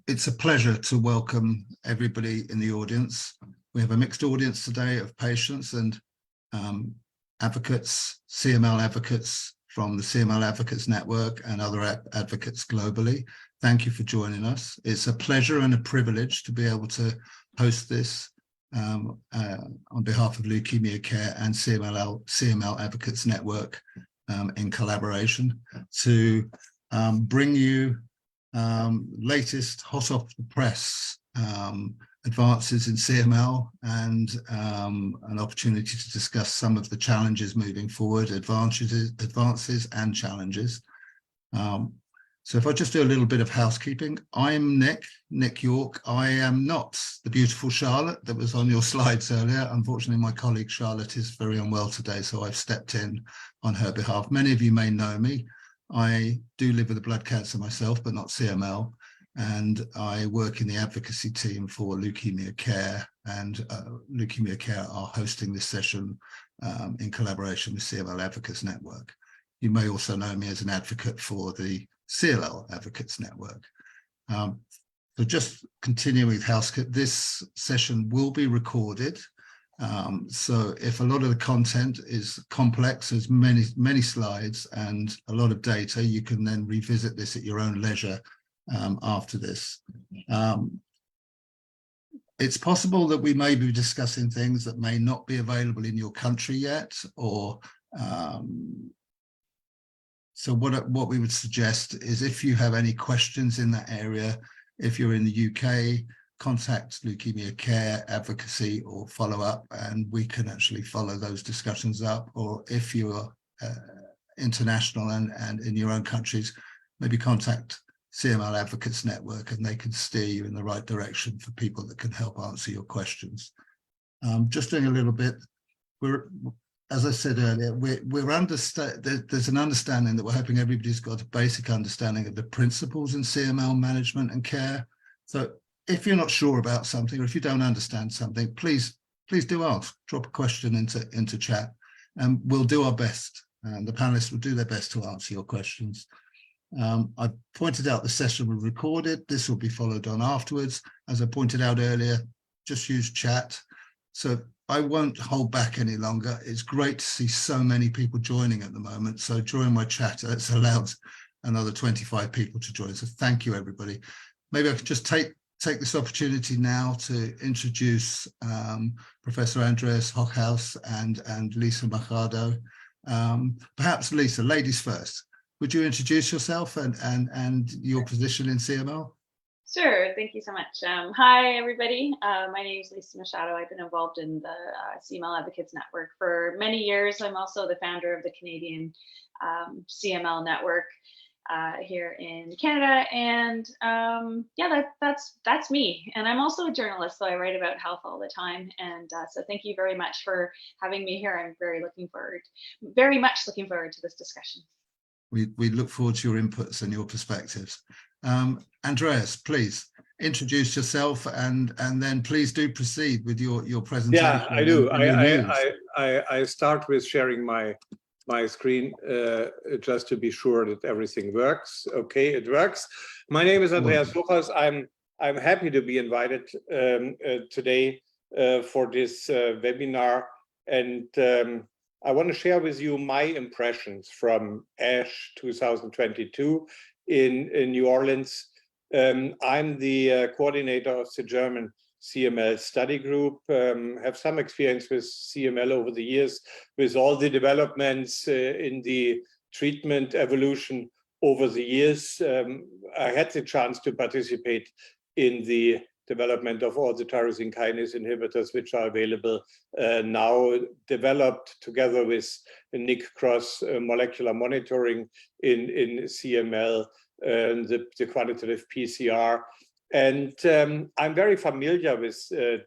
It's a pleasure to welcome everybody in the audience. We have a mixed audience today of patients and advocates, CML advocates from the CML Advocates Network and other advocates globally. Thank you for joining us. It's a pleasure and a privilege to be able to host this on behalf of Leukemia Care and CML Advocates Network in collaboration to bring you latest hot off the press advances in CML and an opportunity to discuss some of the challenges moving forward, advances and challenges. So if I just do a little bit of housekeeping, I'm Nick York. I am not the beautiful Charlotte that was on your slides earlier. Unfortunately, my colleague Charlotte is very unwell today, so I've stepped in on her behalf. Many of you may know me. I do live with a blood cancer myself, but not CML, and I work in the advocacy team for Leukemia Care, and Leukemia Care are hosting this session in collaboration with CML Advocates Network. You may also know me as an advocate for the CLL Advocates Network. So just continuing with housekeeping, this session will be recorded. So if a lot of the content is complex, there's many slides and a lot of data, you can then revisit this at your own leisure after this. It's possible that we may be discussing things that may not be available in your country yet, or so what we would suggest is if you have any questions in that area, if you're in the UK, contact Leukemia Care Advocacy or follow up, and we can actually follow those discussions up. Or if you are international and in your own countries, maybe contact CML Advocates Network and they can steer you in the right direction for people that can help answer your questions. Just doing a little bit, as I said earlier, there's an understanding that we're hoping everybody's got a basic understanding of the principles in CML management and care. So if you're not sure about something, or if you don't understand something, please do ask. Drop a question into chat, and we'll do our best. And the panelists will do their best to answer your questions. I pointed out the session was recorded. This will be followed on afterwards. As I pointed out earlier, just use chat. So I won't hold back any longer. It's great to see so many people joining at the moment. So during my chat, it's allowed another 25 people to join. So thank you, everybody. Maybe I could just take this opportunity now to introduce Professor Andreas Hochhaus and Lisa Machado. Perhaps Lisa, ladies first. Would you introduce yourself and your position in CML? Sure, thank you so much. Hi, everybody. My name is Lisa Machado. I've been involved in the CML Advocates Network for many years. I'm also the founder of the Canadian CML Network here in Canada, and yeah, that's me. And I'm also a journalist, so I write about health all the time. And so thank you very much for having me here. I'm very much looking forward to this discussion. We look forward to your inputs and your perspectives. Andreas, please introduce yourself and then please do proceed with your presentation. Yeah, I do. I start with sharing my screen just to be sure that everything works. Okay, it works. My name is Andreas Hochhaus. I'm happy to be invited today for this webinar, and I want to share with you my impressions from ASH 2022 in New Orleans. I'm the coordinator of the German CML study group, have some experience with CML over the years, with all the developments in the treatment evolution over the years. I had the chance to participate in the development of all the tyrosine kinase inhibitors, which are available now, developed together with Nick Cross molecular monitoring in CML, the quantitative PCR. And I'm very familiar with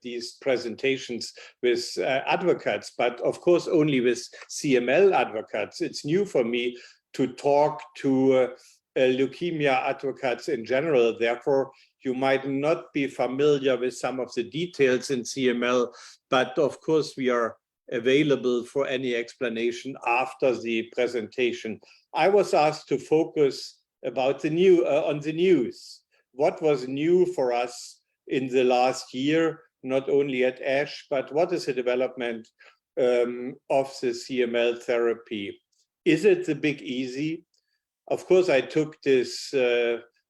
these presentations with advocates, but of course only with CML advocates. It's new for me to talk to leukemia advocates in general. Therefore, you might not be familiar with some of the details in CML, but of course we are available for any explanation after the presentation. I was asked to focus about on the news. what was new for us in the last year, not only at ASH, but what is the development of the CML therapy? Is it the big easy? Of course, I took this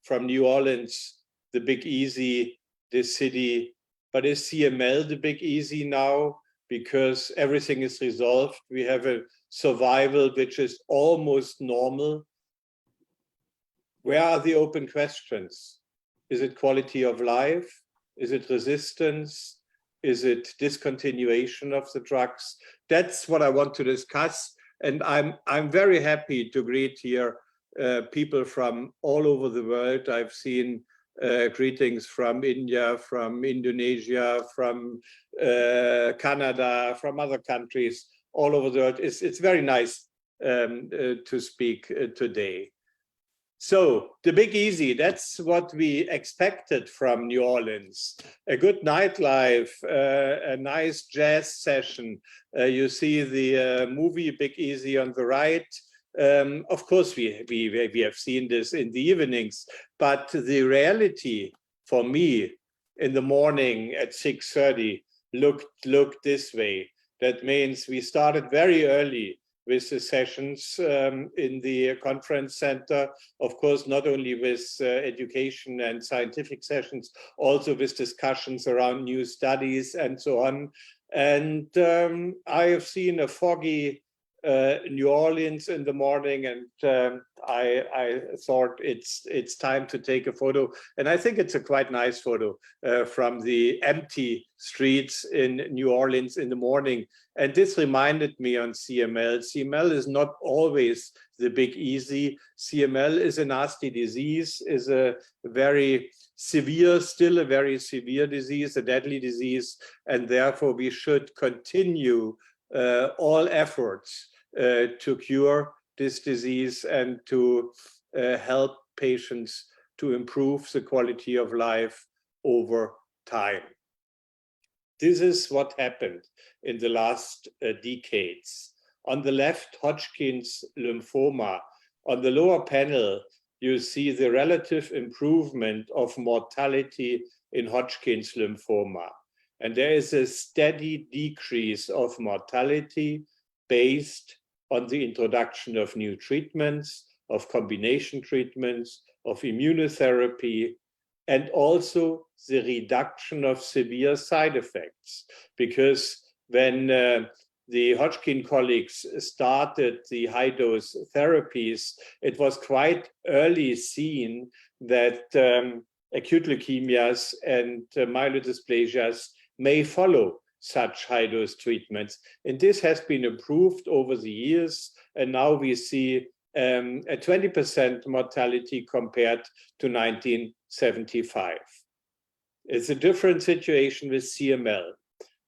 from New Orleans, the big easy, this city, but is CML the big easy now? Because everything is resolved. We have a survival which is almost normal. Where are the open questions? Is it quality of life? Is it resistance? Is it discontinuation of the drugs? That's what I want to discuss. And I'm very happy to greet here people from all over the world. I've seen greetings from India, from Indonesia, from Canada, from other countries all over the world. It's very nice to speak today. So the big easy, that's what we expected from New Orleans. A good nightlife, a nice jazz session. You see the movie Big Easy on the right. Of course, we have seen this in the evenings, but the reality for me in the morning at 6:30 looked this way. That means we started very early with the sessions in the conference center, of course, not only with education and scientific sessions, also with discussions around new studies and so on. And I have seen a foggy New Orleans in the morning, and I thought it's time to take a photo. And I think it's a quite nice photo from the empty streets in New Orleans in the morning. And this reminded me on CML. CML is not always the big easy. CML is a nasty disease, is a very severe, still a very severe disease, a deadly disease. And therefore we should continue all efforts to cure this disease and to help patients to improve the quality of life over time. This is what happened in the last decades. On the left, Hodgkin's lymphoma. On the lower panel, you see the relative improvement of mortality in Hodgkin's lymphoma. And there is a steady decrease of mortality based on the introduction of new treatments, of combination treatments, of immunotherapy, and also the reduction of severe side effects. Because when the Hodgkin colleagues started the high-dose therapies, it was quite early seen that acute leukemias and myelodysplasias may follow such high-dose treatments. And this has been improved over the years. And now we see a 20% mortality compared to 1975. It's a different situation with CML.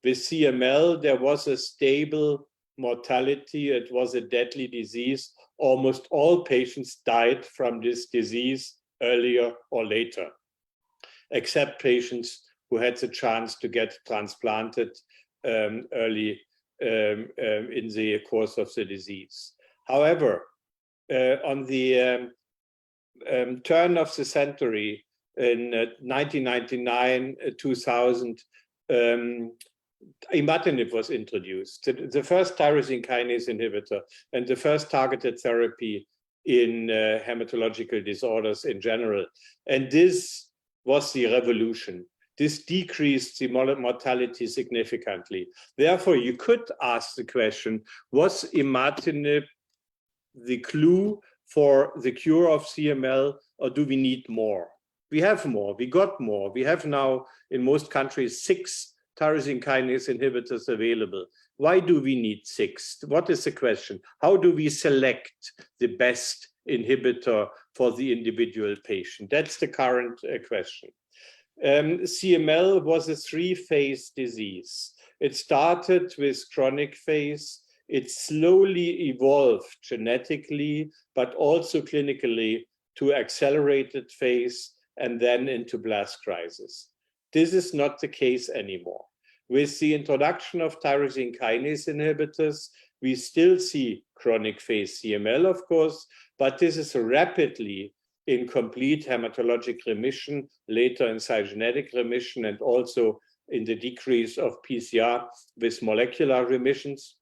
With CML, there was a stable mortality. It was a deadly disease. Almost all patients died from this disease earlier or later, except patients who had the chance to get transplanted early in the course of the disease. However, on the turn of the century, in 1999, 2000, imatinib was introduced, the first tyrosine kinase inhibitor and the first targeted therapy in hematological disorders in general. And this was the revolution. This decreased the mortality significantly. Therefore, you could ask the question, was imatinib the clue for the cure of CML, or do we need more? We have more, we got more. We have now, in most countries, 6 tyrosine kinase inhibitors available. Why do we need 6? What is the question? How do we select the best inhibitor for the individual patient? That's the current question. CML was a 3-phase disease. It started with chronic phase. It slowly evolved genetically, but also clinically to accelerated phase and then into blast crisis. This is not the case anymore. With the introduction of tyrosine kinase inhibitors, we still see chronic phase CML, of course, but this is rapidly in complete hematologic remission, later in cytogenetic remission, and also in the decrease of PCR with molecular remissions.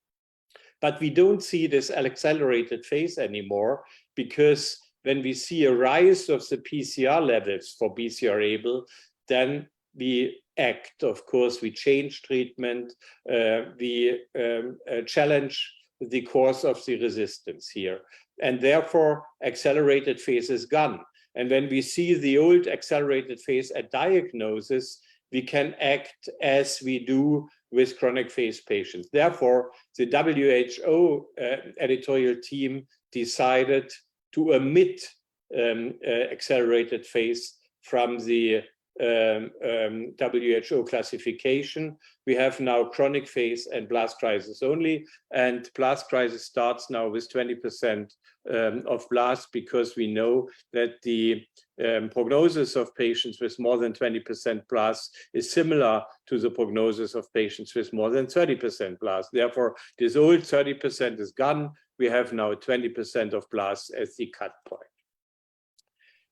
But we don't see this accelerated phase anymore, because when we see a rise of the PCR levels for BCR-ABL, then we act. Of course, we change treatment, we challenge the course of the resistance here. And therefore, accelerated phase is gone. And when we see the old accelerated phase at diagnosis, we can act as we do with chronic phase patients. Therefore, the WHO editorial team decided to omit accelerated phase from the WHO classification. We have now chronic phase and blast crisis only, and blast crisis starts now with 20% of blast, because we know that the prognosis of patients with more than 20% blast is similar to the prognosis of patients with more than 30% blast. Therefore, this old 30% is gone. We have now 20% of blast as the cut point.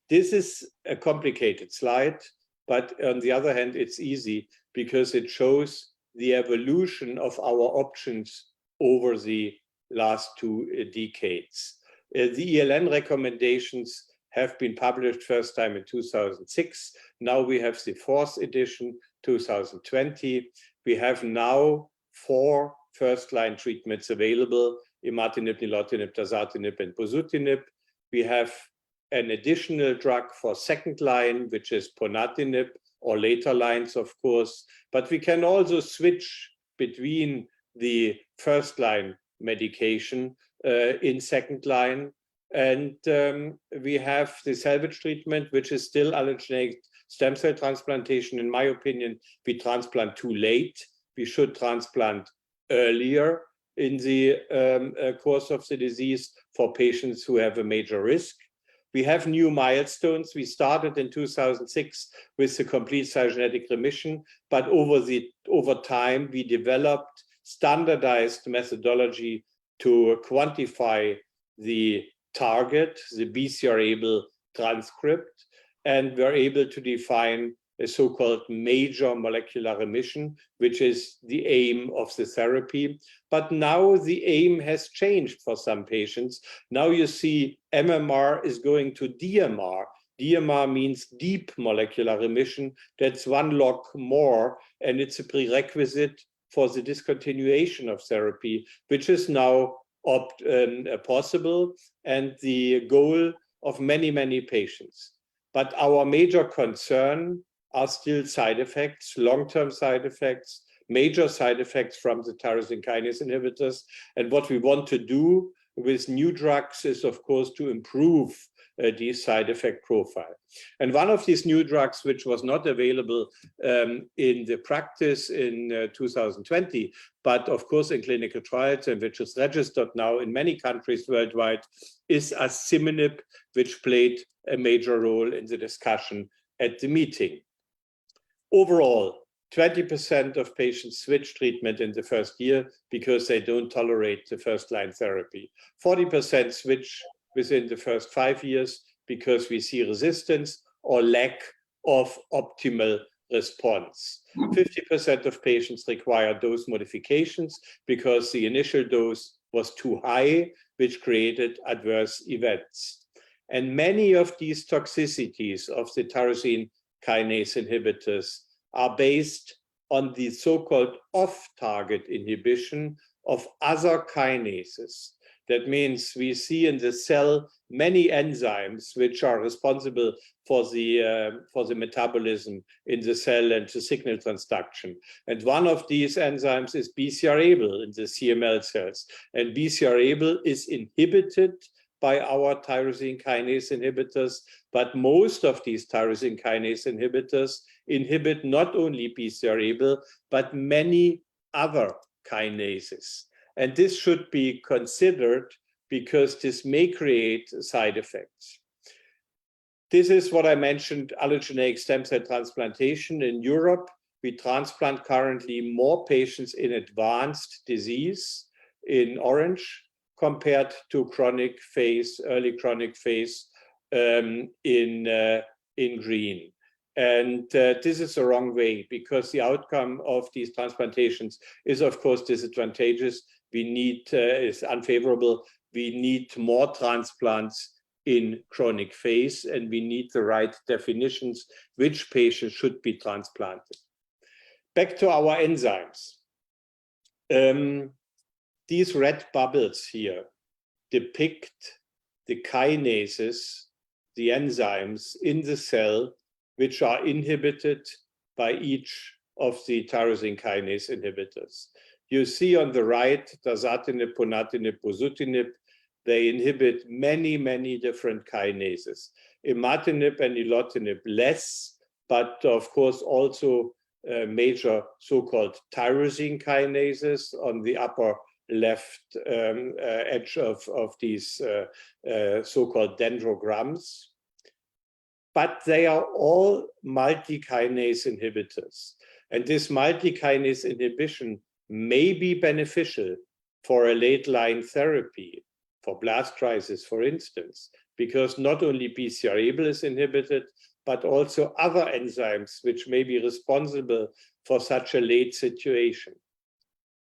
This is a complicated slide, but on the other hand, it's easy because it shows the evolution of our options over the last 2 decades. The ELN recommendations have been published first time in 2006. Now we have the 4th edition, 2020. We have now 4 first-line treatments available: imatinib, nilotinib, dasatinib, and bosutinib. We have an additional drug for second line, which is ponatinib, or later lines, of course. But we can also switch between the first line medication in second line. And we have the salvage treatment, which is still allogeneic stem cell transplantation. In my opinion, we transplant too late. We should transplant earlier in the course of the disease for patients who have a major risk. We have new milestones. We started in 2006 with the complete cytogenetic remission, but over time we developed standardized methodology to quantify the target, the BCR-ABL transcript, and we're able to define a so-called major molecular remission, which is the aim of the therapy. But now the aim has changed for some patients. Now you see MMR is going to DMR. DMR means deep molecular remission. That's 1 log more, and it's a prerequisite for the discontinuation of therapy, which is now possible and the goal of many, many patients. But our major concern are still side effects, long-term side effects, major side effects from the tyrosine kinase inhibitors. And what we want to do with new drugs is, of course, to improve the side effect profile. And one of these new drugs, which was not available in the practice in 2020, but of course in clinical trials, and which is registered now in many countries worldwide, is asciminib, which played a major role in the discussion at the meeting. Overall, 20% of patients switch treatment in the first year because they don't tolerate the first-line therapy. 40% switch within the first 5 years because we see resistance or lack of optimal response. 50% of patients require dose modifications because the initial dose was too high, which created adverse events. And many of these toxicities of the tyrosine kinase inhibitors are based on the so-called off-target inhibition of other kinases. That means we see in the cell many enzymes which are responsible for the metabolism in the cell and the signal transduction. And one of these enzymes is BCR-ABL in the CML cells. And BCR-ABL is inhibited by our tyrosine kinase inhibitors, but most of these tyrosine kinase inhibitors inhibit not only BCR-ABL, but many other kinases. And this should be considered because this may create side effects. This is what I mentioned, allogeneic stem cell transplantation. In Europe, we transplant currently more patients in advanced disease in orange compared to chronic phase, early chronic phase, in green. And this is the wrong way, because the outcome of these transplantations is, of course, disadvantageous. We need, is unfavorable. We need more transplants in chronic phase, and we need the right definitions which patients should be transplanted. Back to our enzymes. These red bubbles here depict the kinases, the enzymes in the cell which are inhibited by each of the tyrosine kinase inhibitors. You see on the right, dasatinib, ponatinib, bosutinib, they inhibit many, many different kinases. Imatinib and nilotinib less, but of course also major so-called tyrosine kinases on the upper left edge of these so-called dendrograms. But they are all multi-kinase inhibitors. And this multi-kinase inhibition may be beneficial for a late-line therapy, for blast crisis, for instance, because not only BCR-ABL is inhibited, but also other enzymes which may be responsible for such a late situation.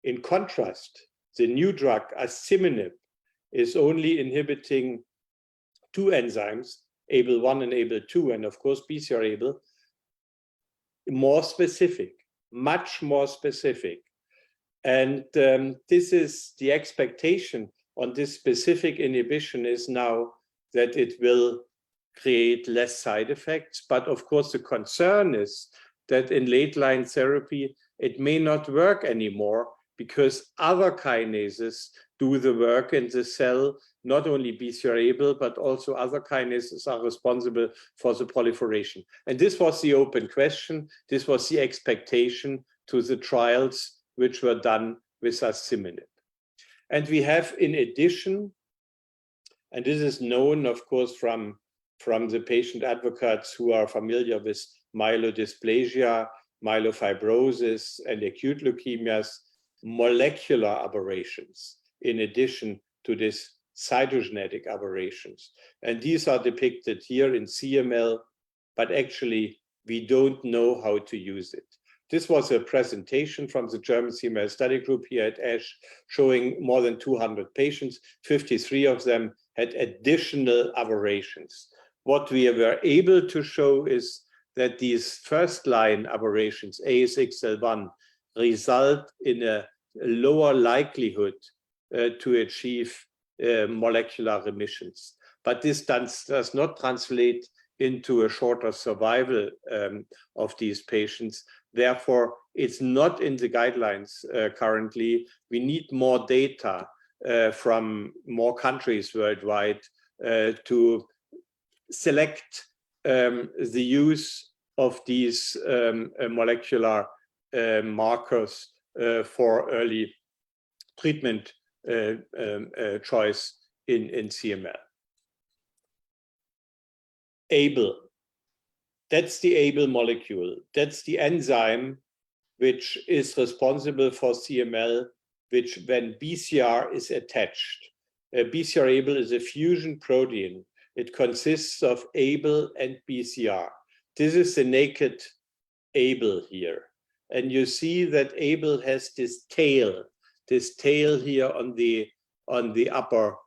In contrast, the new drug, asciminib, is only inhibiting two enzymes, ABL1 and ABL2, and of course BCR-ABL, more specific, much more specific. And this is the expectation on this specific inhibition is now that it will create less side effects. But of course, the concern is that in late-line therapy, it may not work anymore because other kinases do the work in the cell. Not only BCR-ABL, but also other kinases are responsible for the proliferation. And this was the open question. This was the expectation to the trials which were done with asciminib. And we have, in addition, and this is known, of course, from the patient advocates who are familiar with myelodysplasia, myelofibrosis, and acute leukemias, molecular aberrations, in addition to this cytogenetic aberrations. And these are depicted here in CML, but actually we don't know how to use it. This was a presentation from the German CML study group here at ASH, showing more than 200 patients. 53 of them had additional aberrations. What we were able to show is that these first-line aberrations, ASXL1, result in a lower likelihood to achieve molecular remissions. But this does not translate into a shorter survival of these patients. Therefore, it's not in the guidelines currently. We need more data from more countries worldwide to select the use of these molecular markers for early treatment choice in CML. ABL, that's the ABL molecule. That's the enzyme which is responsible for CML, which when BCR is attached. BCR-ABL is a fusion protein. It consists of ABL and BCR. This is the naked ABL here. And you see that ABL has this tail here on the upper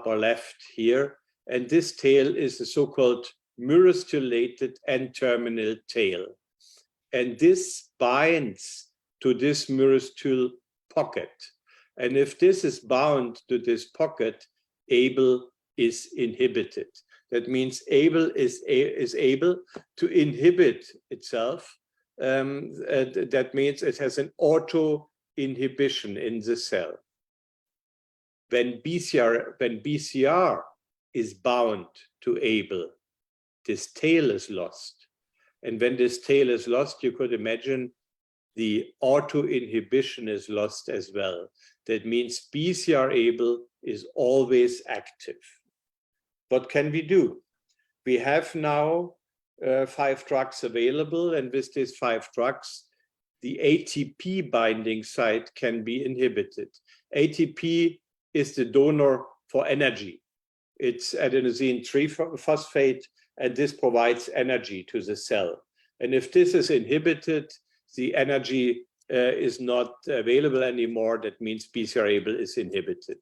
left here. And this tail is the so-called myristylated N-terminal tail. And this binds to this myristyl pocket. And if this is bound to this pocket, ABL is inhibited. That means ABL is able to inhibit itself. That means it has an auto inhibition in the cell. When BCR is bound to ABL, this tail is lost. And when this tail is lost, you could imagine the auto inhibition is lost as well. That means BCR-ABL is always active. What can we do? We have now 5 drugs available, and with these 5 drugs, the ATP binding site can be inhibited. ATP is the donor for energy. It's adenosine triphosphate, and this provides energy to the cell. And if this is inhibited, the energy is not available anymore. That means BCR-ABL is inhibited.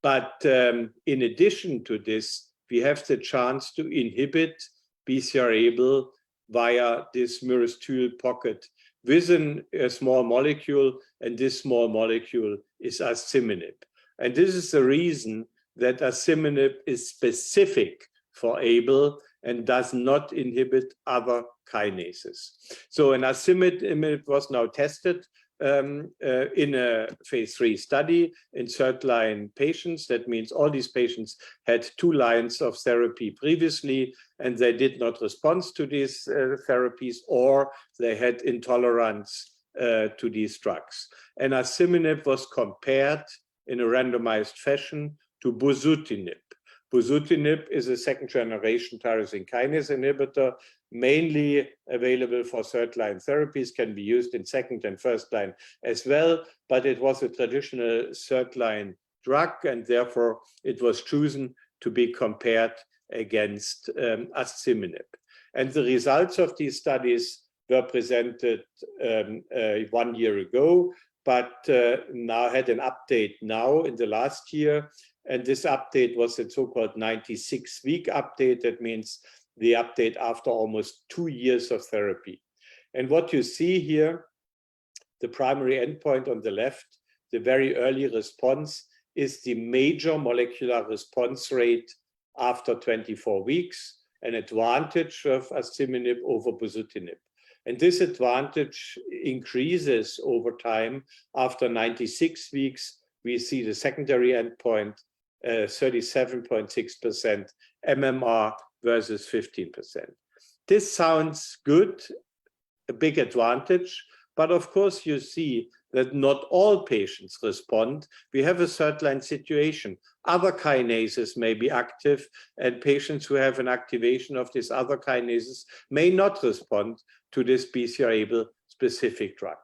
But in addition to this, we have the chance to inhibit BCR-ABL via this myristoyl pocket within a small molecule, and this small molecule is asciminib. And this is the reason that asciminib is specific for ABL and does not inhibit other kinases. So an asciminib was now tested in a phase 3 study in third-line patients. That means all these patients had 2 lines of therapy previously, and they did not respond to these therapies, or they had intolerance to these drugs. And asciminib was compared in a randomized fashion to bosutinib. Bosutinib is a second-generation tyrosine kinase inhibitor, mainly available for third-line therapies, can be used in second and first line as well, but it was a traditional third-line drug, and therefore it was chosen to be compared against asciminib. And the results of these studies were presented 1 year ago, but now had an update now in the last year. And this update was a so-called 96-week update. That means the update after almost 2 years of therapy. And what you see here, the primary endpoint on the left, the very early response, is the major molecular response rate after 24 weeks, an advantage of asciminib over bosutinib. And this advantage increases over time. After 96 weeks, we see the secondary endpoint, 37.6% MMR versus 15%. This sounds good, a big advantage, but of course you see that not all patients respond. We have a third-line situation. Other kinases may be active, and patients who have an activation of these other kinases may not respond to this BCR-ABL specific drug.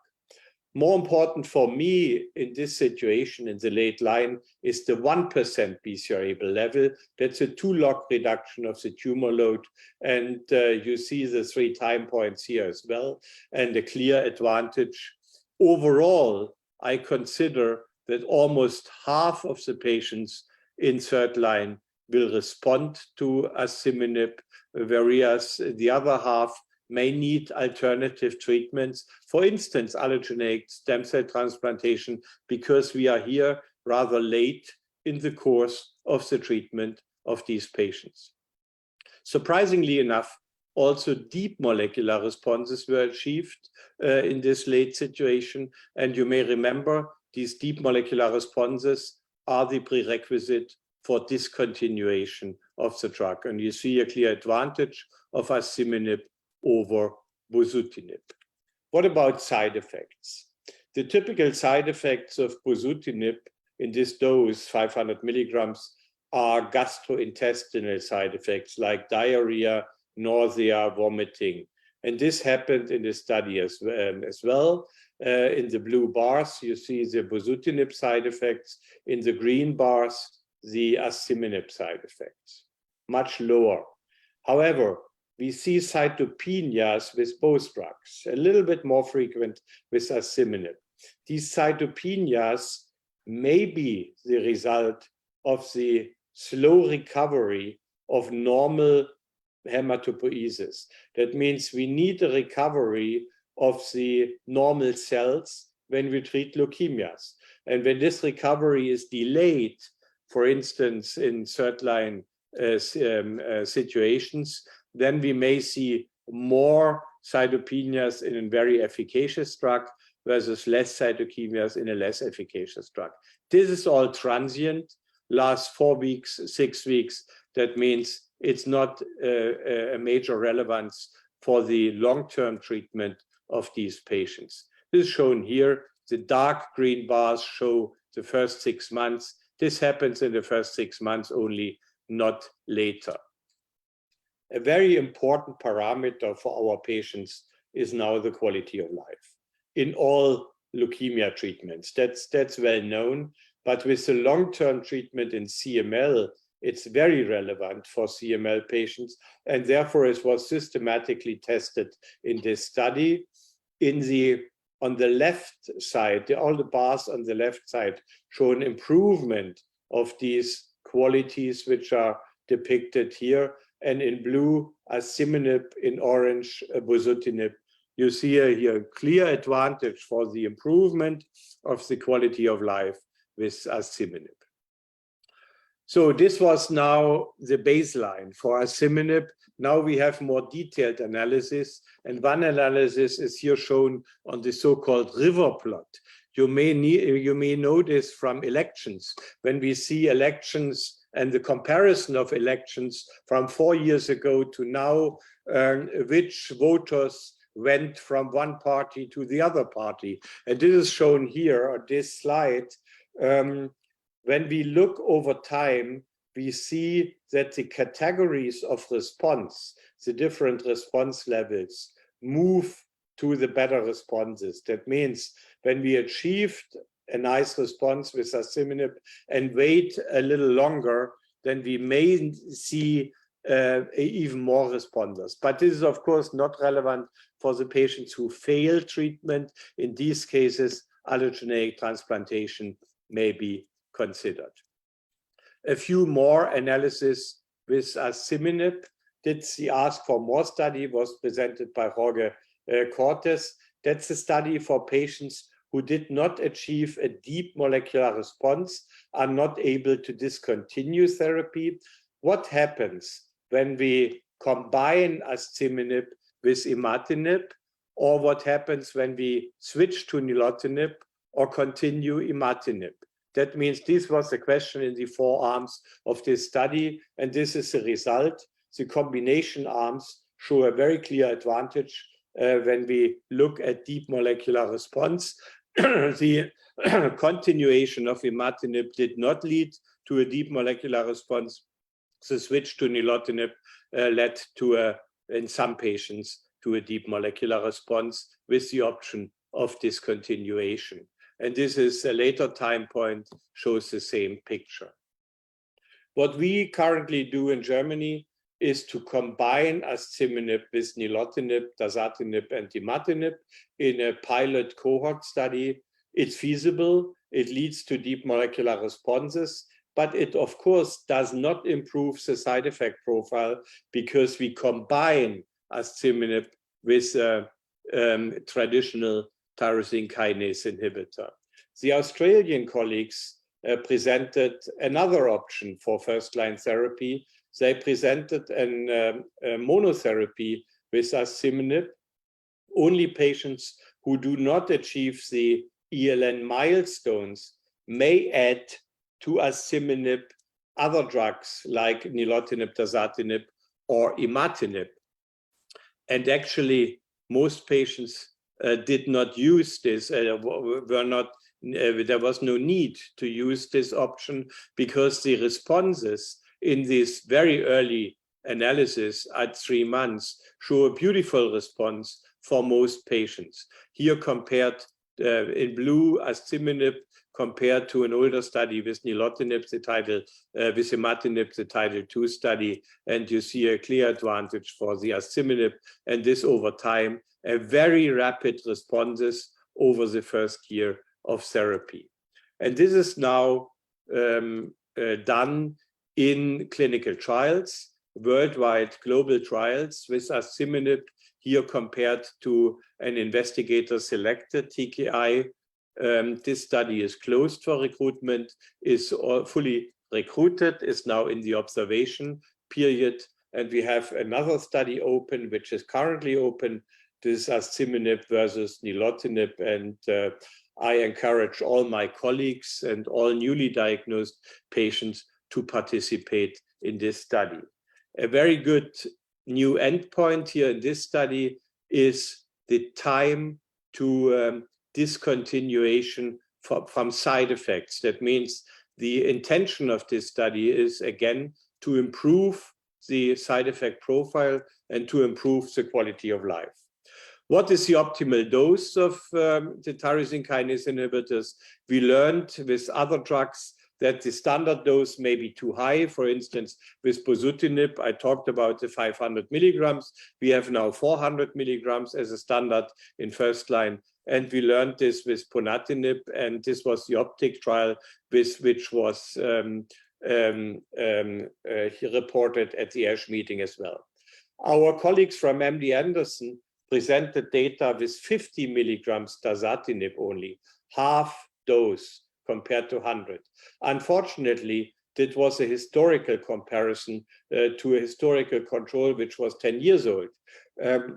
More important for me in this situation in the late line is the 1% BCR-ABL level. That's a 2-log reduction of the tumor load. And you see the 3 time points here as well, and a clear advantage. Overall, I consider that almost half of the patients in third line will respond to asciminib, whereas the other half may need alternative treatments, for instance, allogeneic stem cell transplantation, because we are here rather late in the course of the treatment of these patients. Surprisingly enough, also deep molecular responses were achieved in this late situation. And you may remember these deep molecular responses are the prerequisite for discontinuation of the drug. And you see a clear advantage of asciminib over bosutinib. What about side effects? The typical side effects of bosutinib in this dose, 500 milligrams, are gastrointestinal side effects like diarrhea, nausea, vomiting. And this happened in the study as well. In the blue bars, you see the bosutinib side effects. In the green bars, the asciminib side effects, much lower. However, we see cytopenias with both drugs, a little bit more frequent with asciminib. These cytopenias may be the result of the slow recovery of normal hematopoiesis. That means we need a recovery of the normal cells when we treat leukemias. And when this recovery is delayed, for instance, in third-line situations, then we may see more cytopenias in a very efficacious drug versus less cytopenias in a less efficacious drug. This is all transient, lasts 4 weeks, 6 weeks. That means it's not a major relevance for the long-term treatment of these patients. This is shown here. The dark green bars show the first 6 months. This happens in the first 6 months only, not later. A very important parameter for our patients is now the quality of life in all leukemia treatments. That's well known, but with the long-term treatment in CML, It's very relevant for CML patients, and therefore it was systematically tested in this study. On the left side, all the bars on the left side show an improvement of these qualities which are depicted here, and in blue, asciminib, in orange, bosutinib. You see here a clear advantage for the improvement of the quality of life with asciminib. So this was now the baseline for asciminib. Now we have more detailed analysis, and one analysis is here shown on the so-called river plot. You may know this from elections. When we see elections and the comparison of elections from 4 years ago to now, which voters went from one party to the other party. And this is shown here on this slide. When we look over time, we see that the categories of response, the different response levels, move to the better responses. That means when we achieved a nice response with asciminib and wait a little longer, then we may see even more responders. But this is, of course, not relevant for the patients who fail treatment. In these cases, allogeneic transplantation may be considered. A few more analysis with asciminib. Did the Ask for More study was presented by Jorge Cortes. That's a study for patients who did not achieve a deep molecular response, are not able to discontinue therapy. What happens when we combine asciminib with imatinib, or what happens when we switch to nilotinib or continue imatinib? That means this was the question in the 4 arms of this study, and this is the result. The combination arms show a very clear advantage when we look at deep molecular response. The continuation of imatinib did not lead to a deep molecular response. The switch to nilotinib led to, in some patients, to a deep molecular response with the option of discontinuation. And this is a later time point, shows the same picture. What we currently do in Germany is to combine asciminib with nilotinib, dasatinib, and imatinib in a pilot cohort study. It's feasible, it leads to deep molecular responses, but it, of course, does not improve the side effect profile because we combine asciminib with a traditional tyrosine kinase inhibitor. The Australian colleagues presented another option for first-line therapy. They presented a monotherapy with asciminib. Only patients who do not achieve the ELN milestones may add to asciminib other drugs like nilotinib, dasatinib, or imatinib. And actually, most patients did not use this, there was no need to use this option because the responses in this very early analysis at 3 months show a beautiful response for most patients. Here compared in blue, asciminib compared to an older study with nilotinib, with imatinib, the Title II study, and you see a clear advantage for the asciminib, and this over time, a very rapid responses over the first year of therapy. And this is now done in clinical trials, worldwide global trials with asciminib here compared to an investigator-selected TKI. This study is closed for recruitment, is fully recruited, is now in the observation period, and we have another study open, which is currently open. This is asciminib versus nilotinib, and I encourage all my colleagues and all newly diagnosed patients to participate in this study. A very good new endpoint here in this study is the time to discontinuation from side effects. That means the intention of this study is, again, to improve the side effect profile and to improve the quality of life. What is the optimal dose of the tyrosine kinase inhibitors? We learned with other drugs that the standard dose may be too high. For instance, with bosutinib, I talked about the 500 milligrams. We have now 400 milligrams as a standard in first line. And we learned this with ponatinib, and this was the OPTIC trial, which was reported at the ASH meeting as well. Our colleagues from MD Anderson presented data with 50 milligrams dasatinib only, half dose compared to 100. Unfortunately, that was a historical comparison to a historical control, which was 10 years old.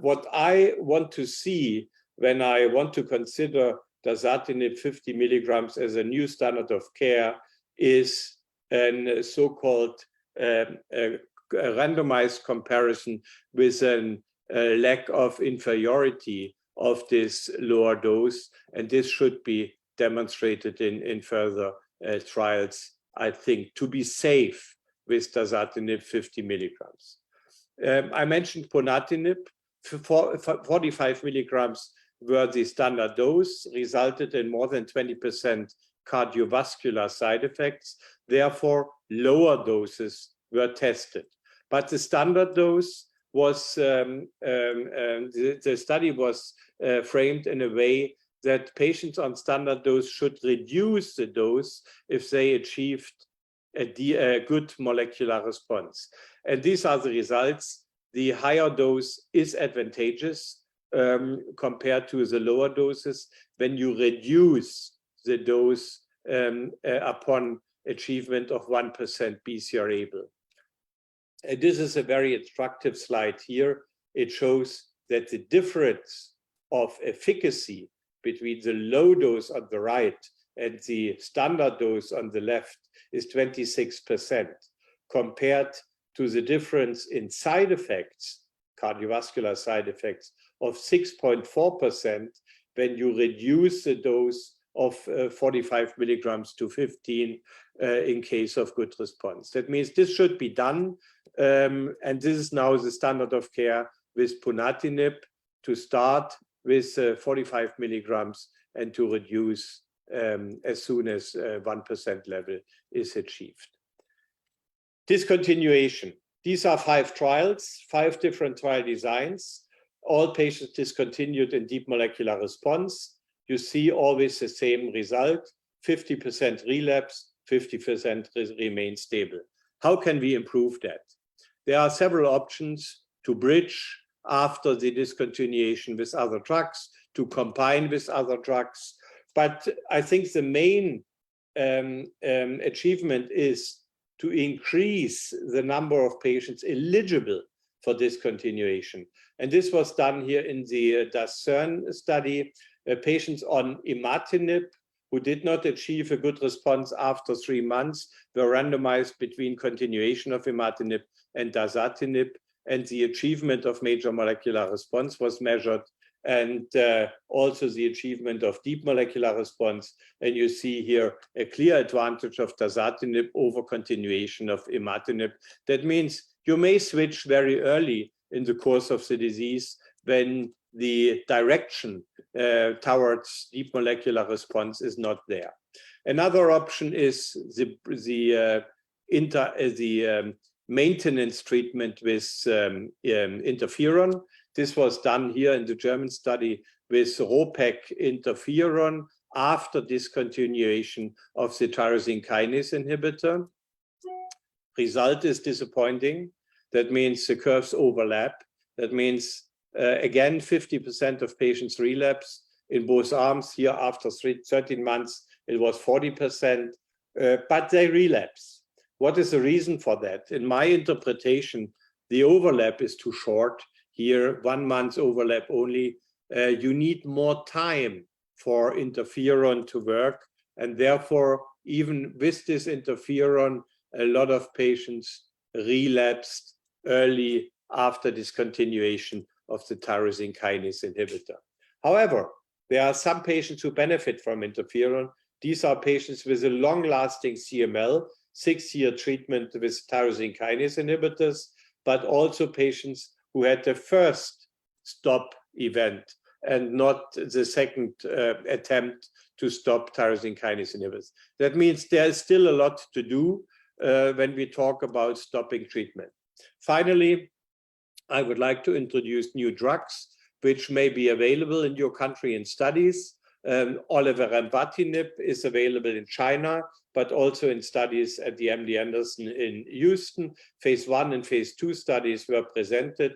What I want to see when I want to consider dasatinib 50 milligrams as a new standard of care is a so-called randomized comparison with a lack of inferiority of this lower dose, and this should be demonstrated in further trials, I think, to be safe with dasatinib 50 milligrams. I mentioned ponatinib. 45 milligrams were the standard dose, resulted in more than 20% cardiovascular side effects. Therefore, lower doses were tested. But the standard dose was, the study was framed in a way that patients on standard dose should reduce the dose if they achieved a good molecular response. And these are the results. The higher dose is advantageous compared to the lower doses when you reduce the dose upon achievement of 1% BCR-ABL. And this is a very instructive slide here. It shows that the difference of efficacy between the low dose on the right and the standard dose on the left is 26%, compared to the difference in side effects, cardiovascular side effects, of 6.4% when you reduce the dose of 45 milligrams to 15 in case of good response. That means this should be done, and this is now the standard of care with ponatinib, to start with 45 milligrams and to reduce as soon as 1% level is achieved. Discontinuation. These are 5 trials, 5 different trial designs. All patients discontinued in deep molecular response. You see always the same result, 50% relapse, 50% remain stable. How can we improve that? There are several options to bridge after the discontinuation with other drugs, to combine with other drugs. But I think the main achievement is to increase the number of patients eligible for discontinuation. And this was done here in the DASCERN study. Patients on imatinib who did not achieve a good response after 3 months were randomized between continuation of imatinib and dasatinib, and the achievement of major molecular response was measured, and also the achievement of deep molecular response. And you see here a clear advantage of dasatinib over continuation of imatinib. That means you may switch very early in the course of the disease when the direction towards deep molecular response is not there. Another option is the maintenance treatment with interferon. This was done here in the German study with ROPEC interferon after discontinuation of the tyrosine kinase inhibitor. Result is disappointing. That means the curves overlap. That means, again, 50% of patients relapse in both arms. Here, after 13 months, it was 40%, but they relapse. What is the reason for that? In my interpretation, the overlap is too short. Here, 1 month overlap only. You need more time for interferon to work. And therefore, even with this interferon, a lot of patients relapsed early after discontinuation of the tyrosine kinase inhibitor. However, there are some patients who benefit from interferon. These are patients with a long-lasting CML, 6-year treatment with tyrosine kinase inhibitors, but also patients who had the first stop event and not the second attempt to stop tyrosine kinase inhibitors. That means there's still a lot to do when we talk about stopping treatment. Finally, I would like to introduce new drugs which may be available in your country in studies. Oliverembatinib is available in China, but also in studies at the MD Anderson in Houston. Phase 1 and phase 2 studies were presented,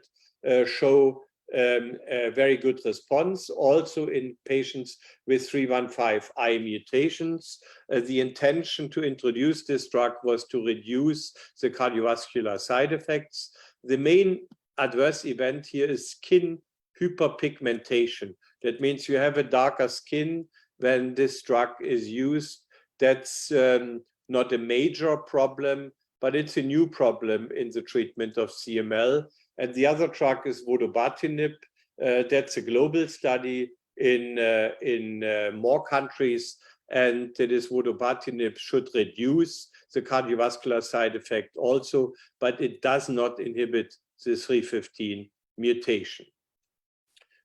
show a very good response, also in patients with 315I mutations. The intention to introduce this drug was to reduce the cardiovascular side effects. The main adverse event here is skin hyperpigmentation. That means you have a darker skin when this drug is used. That's not a major problem, but it's a new problem in the treatment of CML. And the other drug is vodobatinib. That's a global study in more countries, and it is vodobatinib should reduce the cardiovascular side effect also, but it does not inhibit the 315 mutation.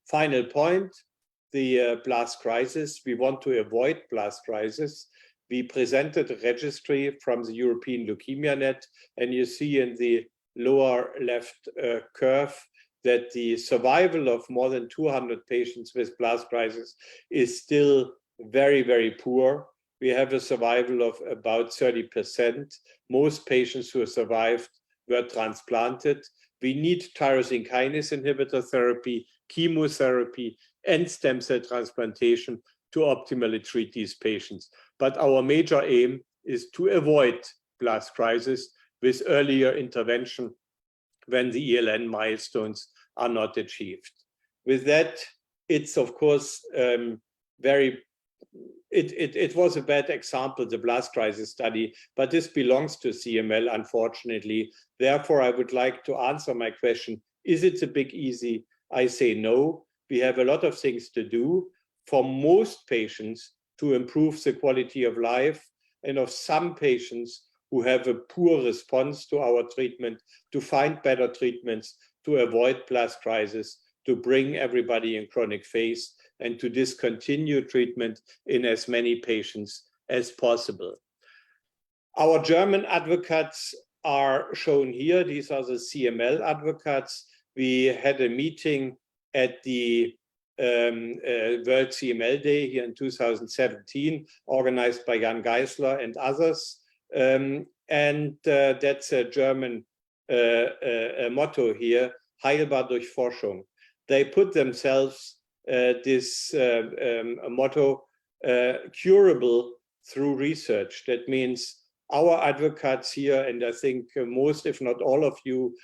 Final point, the blast crisis. We want to avoid blast crisis. We presented a registry from the European Leukemia Net, and you see in the lower left curve that the survival of more than 200 patients with blast crisis is still very, very poor. We have a survival of about 30%. Most patients who survived were transplanted. We need tyrosine kinase inhibitor therapy, chemotherapy, and stem cell transplantation to optimally treat these patients. But our major aim is to avoid blast crisis with earlier intervention when the ELN milestones are not achieved. With that, it's of course it was a bad example, the blast crisis study, but this belongs to CML, unfortunately. Therefore, I would like to answer my question, is it a big easy? I say no. We have a lot of things to do for most patients to improve the quality of life, and of some patients who have a poor response to our treatment, to find better treatments, to avoid blast crisis, to bring everybody in chronic phase, and to discontinue treatment in as many patients as possible. Our German advocates are shown here. These are the CML advocates. We had a meeting at the World CML Day here in 2017, organized by Jan Geisler and others. That's a German motto here, heilbar durch Forschung. They put themselves this motto, curable through research. That means our advocates here, and I think most, if not all of you,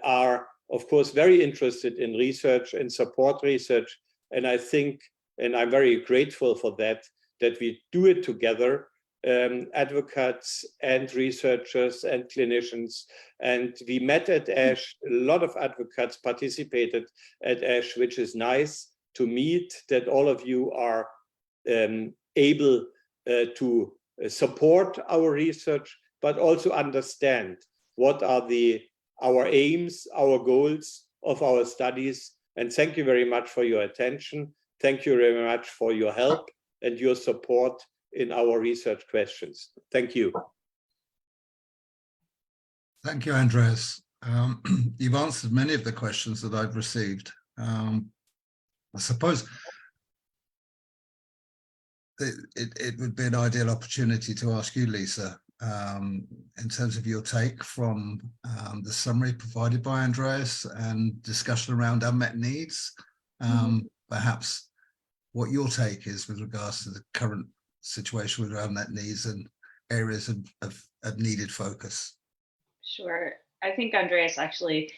are of course very interested in research and support research. And I think, and I'm very grateful for that, that we do it together, advocates and researchers and clinicians. And we met at ASH, a lot of advocates participated at ASH, which is nice to meet, that all of you are able to support our research, but also understand what are our aims, our goals of our studies. And thank you very much for your attention. Thank you very much for your help and your support in our research questions. Thank you. Thank you, Andreas. You've answered many of the questions that I've received. I suppose it would be an ideal opportunity to ask you, Lisa, in terms of your take from the summary provided by Andreas and discussion around unmet needs, perhaps what your take is with regards to the current situation with unmet needs and areas of needed focus. Sure. I think Andreas, actually,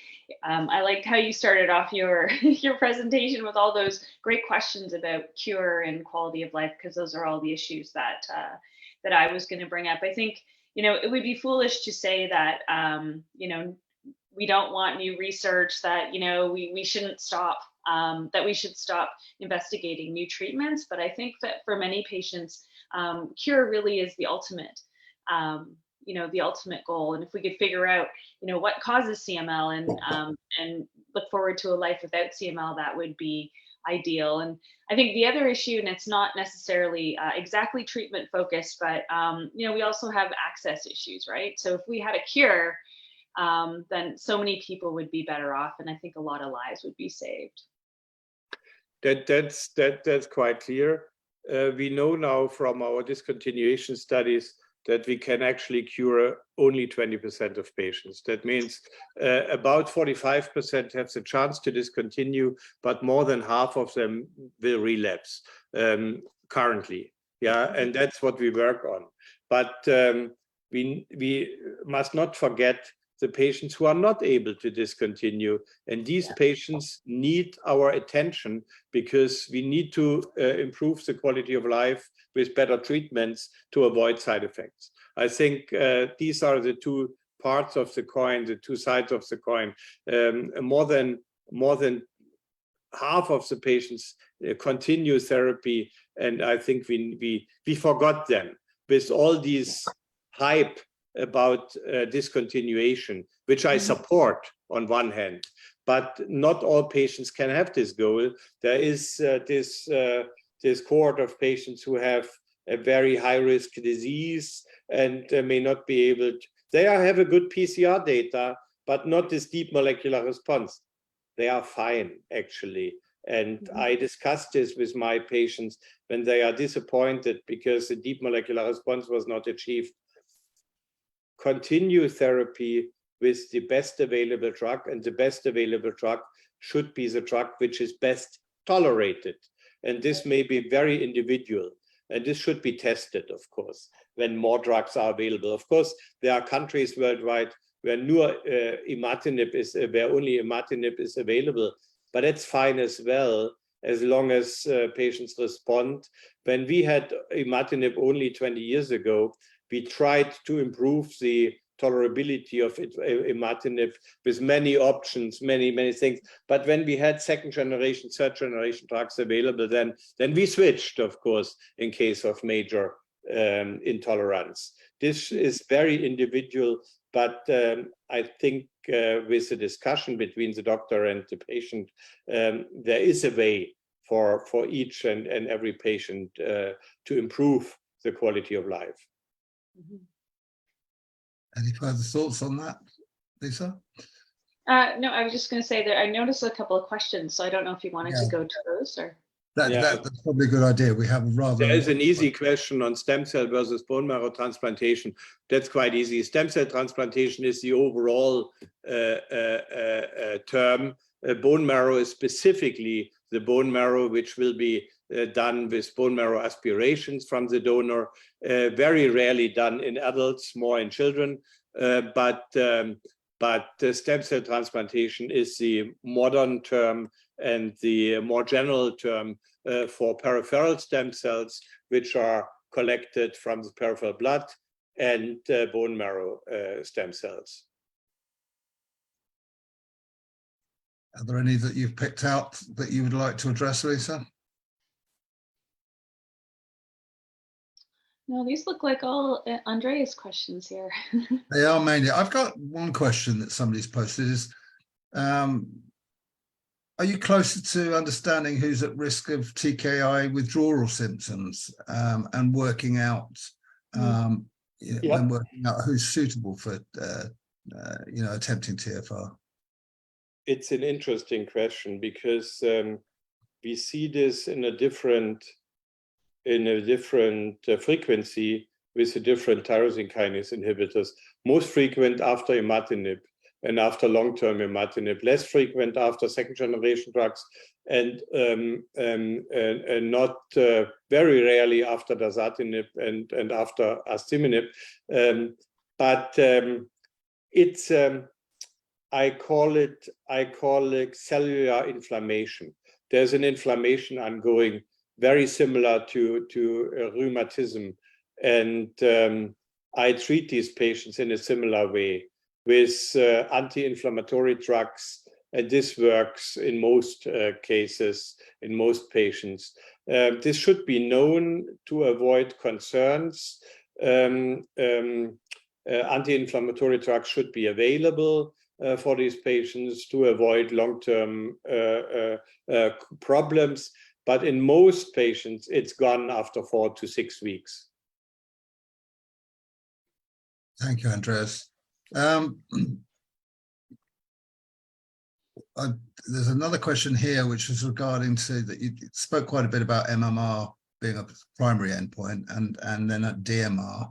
I liked how you started off your presentation with all those great questions about cure and quality of life, because those are all the issues that that I was going to bring up. I think, it would be foolish to say that, we don't want new research, that, we shouldn't stop, that we should stop investigating new treatments. But I think that for many patients, cure really is the ultimate, the ultimate goal. And if we could figure out, what causes CML and look forward to a life without CML, that would be ideal. And I think the other issue, and it's not necessarily exactly treatment focused, but we also have access issues, right? So if we had a cure, then so many people would be better off, and I think a lot of lives would be saved. That's quite clear. We know now from our discontinuation studies that we can actually cure only 20% of patients. That means about 45% have the chance to discontinue, but more than half of them will relapse currently. Yeah, and that's what we work on. But we must not forget the patients who are not able to discontinue. And these patients need our attention, because we need to improve the quality of life with better treatments to avoid side effects. I think these are the two parts of the coin, the two sides of the coin. More than half of the patients continue therapy, and I think we forgot them with all these hype about discontinuation, which I support on one hand, but not all patients can have this goal. There is this cohort of patients who have a very high-risk disease and may not be able to, they have a good PCR data, but not this deep molecular response. They are fine, actually. And I discussed this with my patients when they are disappointed because the deep molecular response was not achieved. Continue therapy with the best available drug, and the best available drug should be the drug which is best tolerated. And this may be very individual, and this should be tested, of course, when more drugs are available. Of course, there are countries worldwide where imatinib where only imatinib is available, but that's fine as well, as long as patients respond. When we had imatinib only 20 years ago, we tried to improve the tolerability of imatinib with many options, many things. But when we had second generation, third generation drugs available, then we switched, of course, in case of major intolerance. This is very individual, but I think with the discussion between the doctor and the patient, there is a way for each and every patient to improve the quality of life. Any further thoughts on that, Lisa? No, I was just going to say that I noticed a couple of questions, so I don't know if you wanted to go to those or. That's probably a good idea. We have a rather. There is an easy question on stem cell versus bone marrow transplantation. That's quite easy. Stem cell transplantation is the overall term. Bone marrow is specifically the bone marrow which will be done with bone marrow aspirations from the donor, very rarely done in adults, more in children. But stem cell transplantation is the modern term and the more general term for peripheral stem cells, which are collected from the peripheral blood, and bone marrow stem cells. Are there any that you've picked out that you would like to address, Lisa? No, these look like all Andreas questions here. They are mainly. I've got one question that somebody's posted is, are you closer to understanding who's at risk of TKI withdrawal symptoms and working out, and working out who's suitable for, attempting TFR? It's an interesting question because we see this in a different frequency with the different tyrosine kinase inhibitors. Most frequent after imatinib and after long-term imatinib, less frequent after second generation drugs, and not very rarely after dasatinib and after asciminib. But it's I call it cellular inflammation. There's an inflammation ongoing very similar to rheumatism, and I treat these patients in a similar way with anti-inflammatory drugs, and this works in most cases, in most patients. This should be known to avoid concerns. Anti-inflammatory drugs should be available. for these patients to avoid long-term problems. But in most patients, it's gone after 4 to 6 weeks. Thank you, Andreas. There's another question here, which is regarding to that you spoke quite a bit about MMR being a primary endpoint and then at DMR.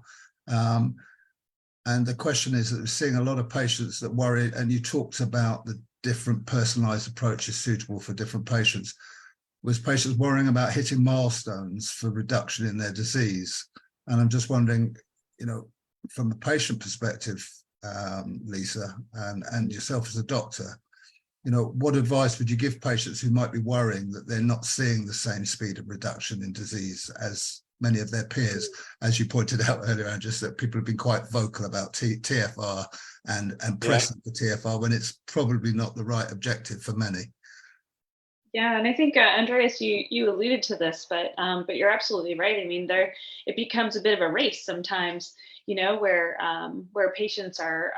And the question is that we're seeing a lot of patients that worry, and you talked about the different personalized approaches suitable for different patients. Was patients worrying about hitting milestones for reduction in their disease? And I'm just wondering, you know, from a patient perspective, Lisa, and yourself as a doctor, you know, what advice would you give patients who might be worrying that they're not seeing the same speed of reduction in disease as many of their peers? As you pointed out earlier, and just that people have been quite vocal about TFR and pressing for TFR when it's probably not the right objective for many. Yeah, and I think Andreas, you alluded to this, but you're absolutely right. I mean, it becomes a bit of a race sometimes, you know, where patients are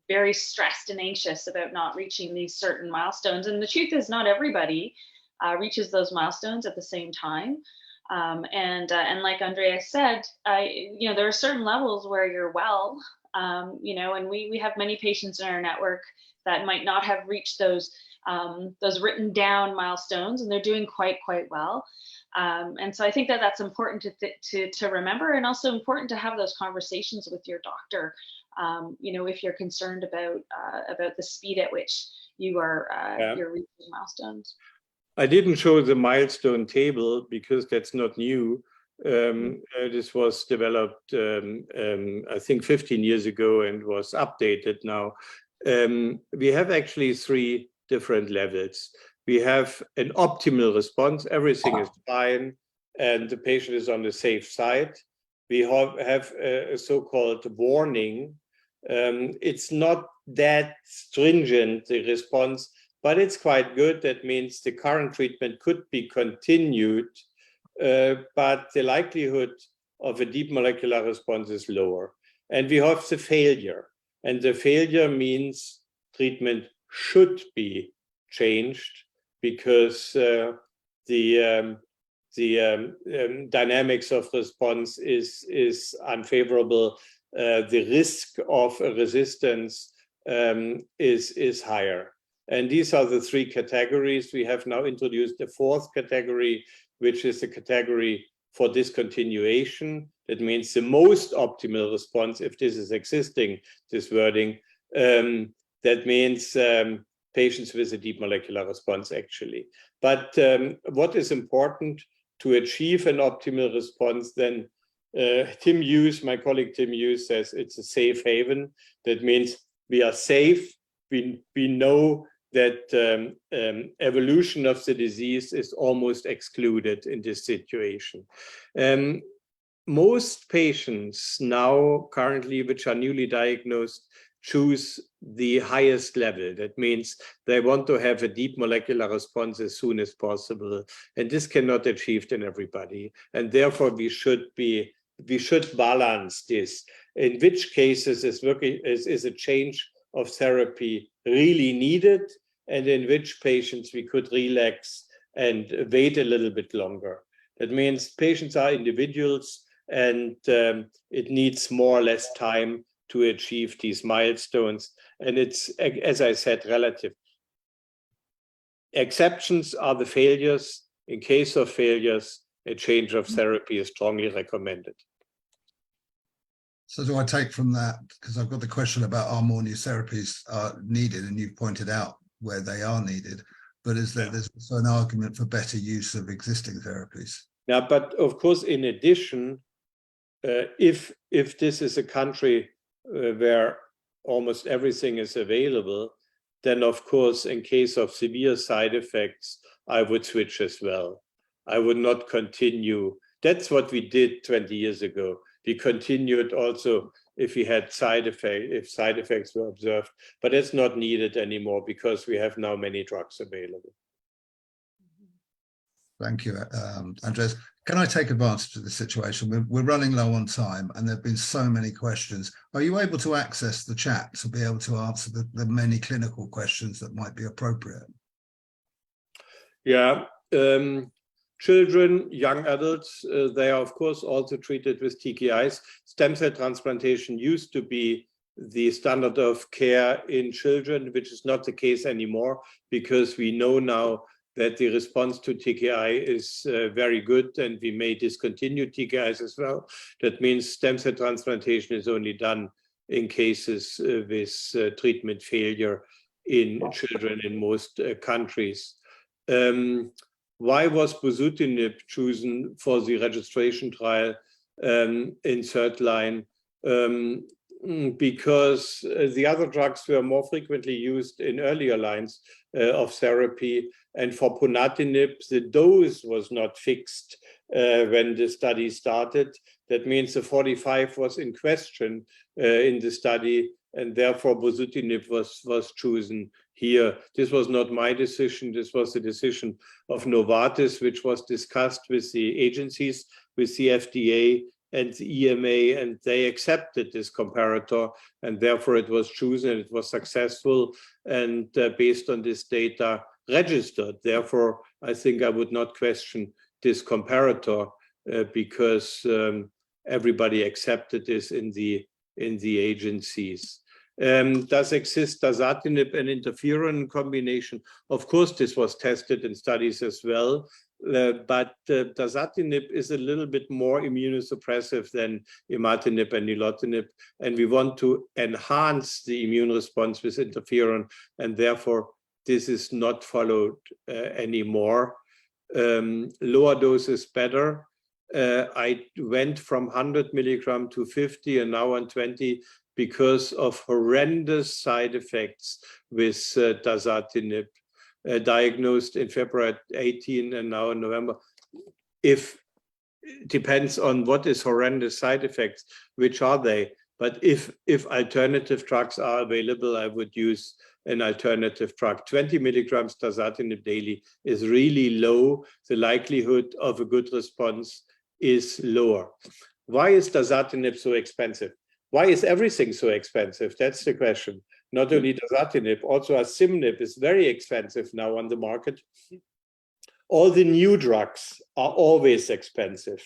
very stressed and anxious about not reaching these certain milestones. And the truth is, not everybody reaches those milestones at the same time. And like Andreas said, you know, there are certain levels where you're well, you know, and we have many patients in our network that might not have reached those written down milestones, and they're doing quite well. And so I think that that's important to remember, and also important to have those conversations with your doctor. You know, if you're concerned about the speed at which you're reaching milestones. I didn't show the milestone table because that's not new. This was developed, I think, 15 years ago and was updated now. We have actually 3 different levels. We have an optimal response, everything is fine, and the patient is on the safe side. We have a so-called warning. It's not that stringent, the response, but it's quite good. That means the current treatment could be continued, but the likelihood of a deep molecular response is lower. And we have the failure. And the failure means treatment should be changed because the dynamics of response is unfavorable. The risk of a resistance is higher. And these are the 3 categories. We have now introduced the 4th category, which is the category for discontinuation. That means the most optimal response, if this is existing, this wording, that means patients with a deep molecular response, actually. But what is important to achieve an optimal response, then Tim Hughes, my colleague Tim Hughes, says it's a safe haven. That means we are safe. We know that evolution of the disease is almost excluded in this situation. Most patients now currently, which are newly diagnosed, choose the highest level. That means they want to have a deep molecular response as soon as possible. And this cannot be achieved in everybody. And therefore we should balance this. In which cases is a change of therapy really needed, and in which patients we could relax and wait a little bit longer. That means patients are individuals, and it needs more or less time to achieve these milestones. And it's, as I said, relative. Exceptions are the failures. In case of failures, a change of therapy is strongly recommended. So do I take from that, because I've got the question about are more new therapies needed, and you've pointed out where they are needed, but is there there's also an argument for better use of existing therapies? Yeah, but of course, in addition, if this is a country where almost everything is available, then of course, in case of severe side effects, I would switch as well. I would not continue. That's what we did 20 years ago. We continued also if we had side effects were observed, but it's not needed anymore because we have now many drugs available. Thank you, Andreas. Can I take advantage of the situation? We're running low on time and there have been so many questions. Are you able to access the chat to be able to answer the many clinical questions that might be appropriate? Yeah. Children, young adults, they are of course also treated with TKIs. Stem cell transplantation used to be the standard of care in children, which is not the case anymore, because we know now that the response to TKI is very good, and we may discontinue TKIs as well. That means stem cell transplantation is only done in cases with treatment failure in children in most countries. Why was bosutinib chosen for the registration trial in third line? Because the other drugs were more frequently used in earlier lines of therapy. And for ponatinib, the dose was not fixed when the study started. That means the 45 was in question in the study, and therefore bosutinib was chosen here. This was not my decision. This was the decision of Novartis, which was discussed with the agencies, with the FDA and the EMA, and they accepted this comparator, and therefore it was chosen, it was successful, and based on this data, registered. Therefore, I think I would not question this comparator because everybody accepted this in the agencies. Does exist dasatinib and interferon combination? Of course, this was tested in studies as well, but dasatinib is a little bit more immunosuppressive than imatinib and nilotinib, and we want to enhance the immune response with interferon, and therefore this is not followed anymore. Lower dose is better. I went from 100 milligram to 50 and now on 20 because of horrendous side effects with dasatinib, diagnosed in February 18 and now in November. If depends on what is horrendous side effects, which are they? But if alternative drugs are available, I would use an alternative drug. 20 milligrams dasatinib daily is really low. The likelihood of a good response is lower. Why is dasatinib so expensive? Why is everything so expensive? That's the question. Not only dasatinib, also asciminib is very expensive now on the market. All the new drugs are always expensive.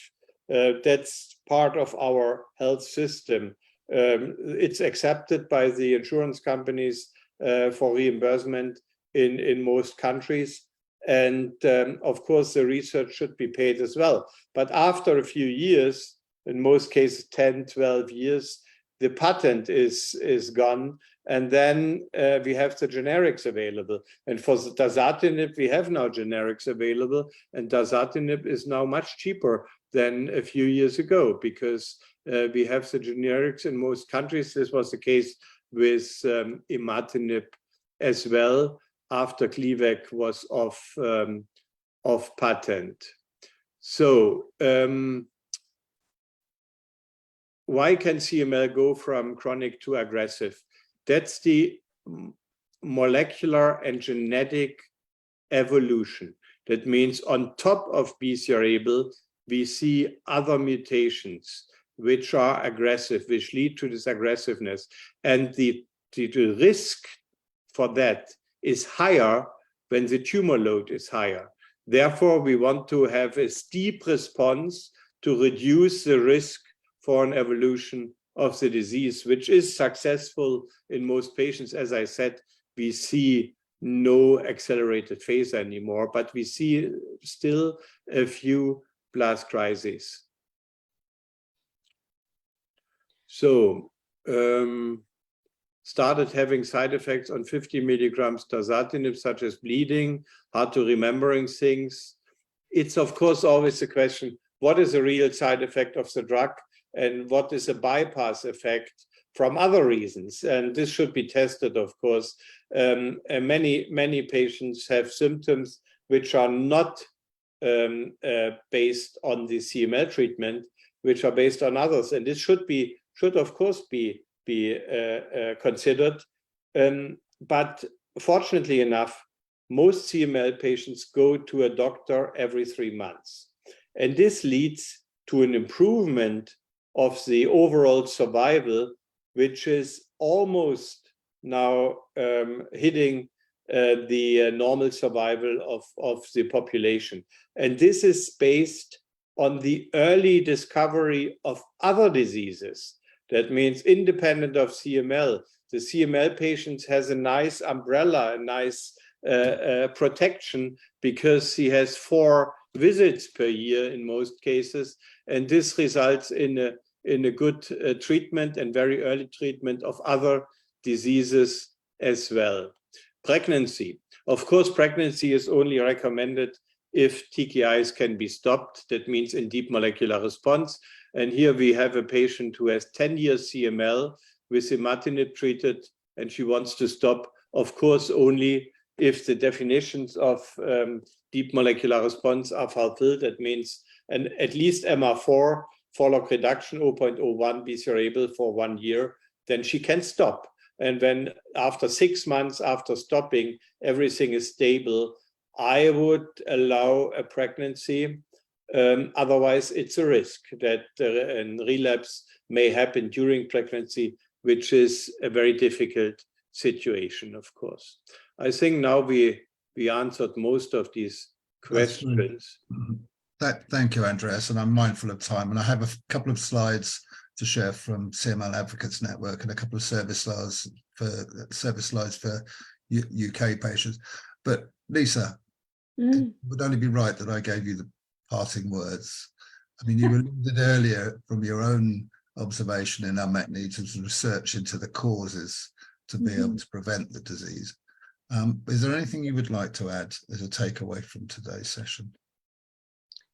That's part of our health system. It's accepted by the insurance companies for reimbursement in most countries. And of course, the research should be paid as well. But after a few years, in most cases 10, 12 years, the patent is gone. And then we have the generics available. And for the dasatinib, we have now generics available. And dasatinib is now much cheaper than a few years ago because we have the generics in most countries. This was the case with imatinib as well after Gleevec was off patent. So why can CML go from chronic to aggressive? That's the molecular and genetic evolution. That means on top of BCR-ABL, we see other mutations which are aggressive, which lead to this aggressiveness. And the risk for that is higher when the tumor load is higher. Therefore, we want to have a steep response to reduce the risk for an evolution of the disease, which is successful in most patients. As I said, we see no accelerated phase anymore, but we see still a few blast crises. So, started having side effects on 50 milligrams dasatinib, such as bleeding, hard to remembering things. It's of course always the question, what is a real side effect of the drug and what is a bypass effect from other reasons? And this should be tested, of course. And many patients have symptoms which are not based on the CML treatment, which are based on others. And this should of course be considered. But fortunately enough, most CML patients go to a doctor every 3 months. And this leads to an improvement of the overall survival, which is almost now hitting the normal survival of the population. And this is based on the early discovery of other diseases. That means independent of CML, the CML patient has a nice umbrella, a nice protection, because he has 4 visits per year in most cases. And this results in a good treatment and very early treatment of other diseases as well. Pregnancy. Of course, pregnancy is only recommended if TKIs can be stopped. That means in deep molecular response. And here we have a patient who has 10 years CML with imatinib treated, and she wants to stop, of course, only if the definitions of deep molecular response are fulfilled. That means at least MR4, follow reduction 0.01 BCR-ABL for 1 year, then she can stop. And when after 6 months after stopping, everything is stable, I would allow a pregnancy. Otherwise, it's a risk that a relapse may happen during pregnancy, which is a very difficult situation, of course. I think now we answered most of these questions. Thank you, Andreas, and I'm mindful of time, and I have a couple of slides to share from CML Advocates Network and a couple of service slides for UK patients. But Lisa, it would only be right that I gave you the parting words. I mean, you alluded earlier from your own observation in unmet needs of research into the causes to be able to prevent the disease. Is there anything you would like to add as a takeaway from today's session?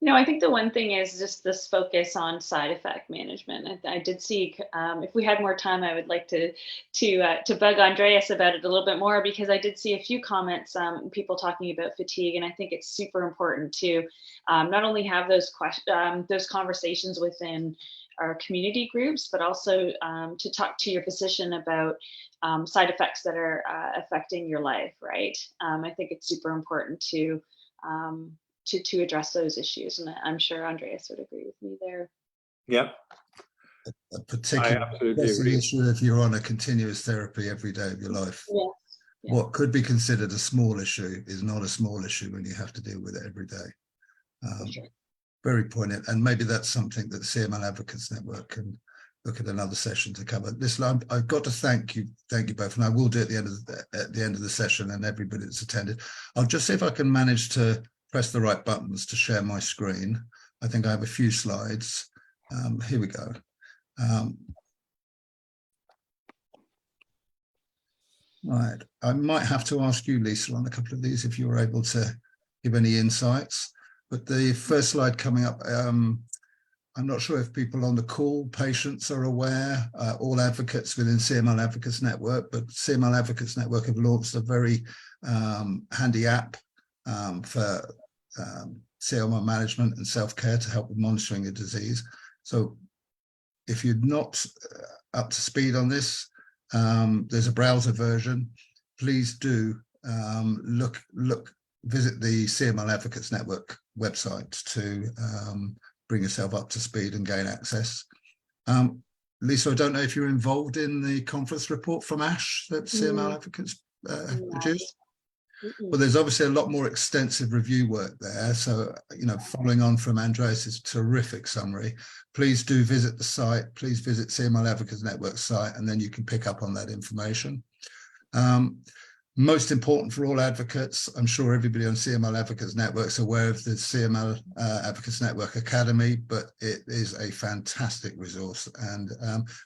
No, I think the one thing is just this focus on side effect management. I did see, if we had more time, I would like to bug Andreas about it a little bit more, because I did see a few comments, people talking about fatigue, and I think it's super important to not only have those conversations within our community groups, but also to talk to your physician about side effects that are affecting your life, right? I think it's super important to address those issues, and I'm sure Andreas would agree with me there. Yeah, a particular issue if you're on a continuous therapy every day of your life. Yeah. Yeah. What could be considered a small issue is not a small issue when you have to deal with it every day. Sure. Very poignant, and maybe that's something that the CML Advocates Network can look at another session to cover. Listen, I've got to thank you both, and I will do it at the end of the session, and everybody that's attended. I'll just see if I can manage to press the right buttons to share my screen. I think I have a few slides. Here we go. Right, I might have to ask you, Lisa, on a couple of these if you're able to give any insights. But the first slide coming up, I'm not sure if people on the call, patients, are aware, all advocates within CML Advocates Network, but CML Advocates Network have launched a very handy app for CML management and self-care to help with monitoring the disease. So if you're not up to speed on this, there's a browser version. Please do visit the CML Advocates Network website to bring yourself up to speed and gain access. Lisa, I don't know if you're involved in the conference report from ASH that CML Advocates produced. Well, there's obviously a lot more extensive review work there. So, following on from Andreas's terrific summary, please do visit the site. Please visit CML Advocates Network site, and then you can pick up on that information. Most important for all advocates, I'm sure everybody on CML Advocates Network is aware of the CML Advocates Network Academy, but it is a fantastic resource. And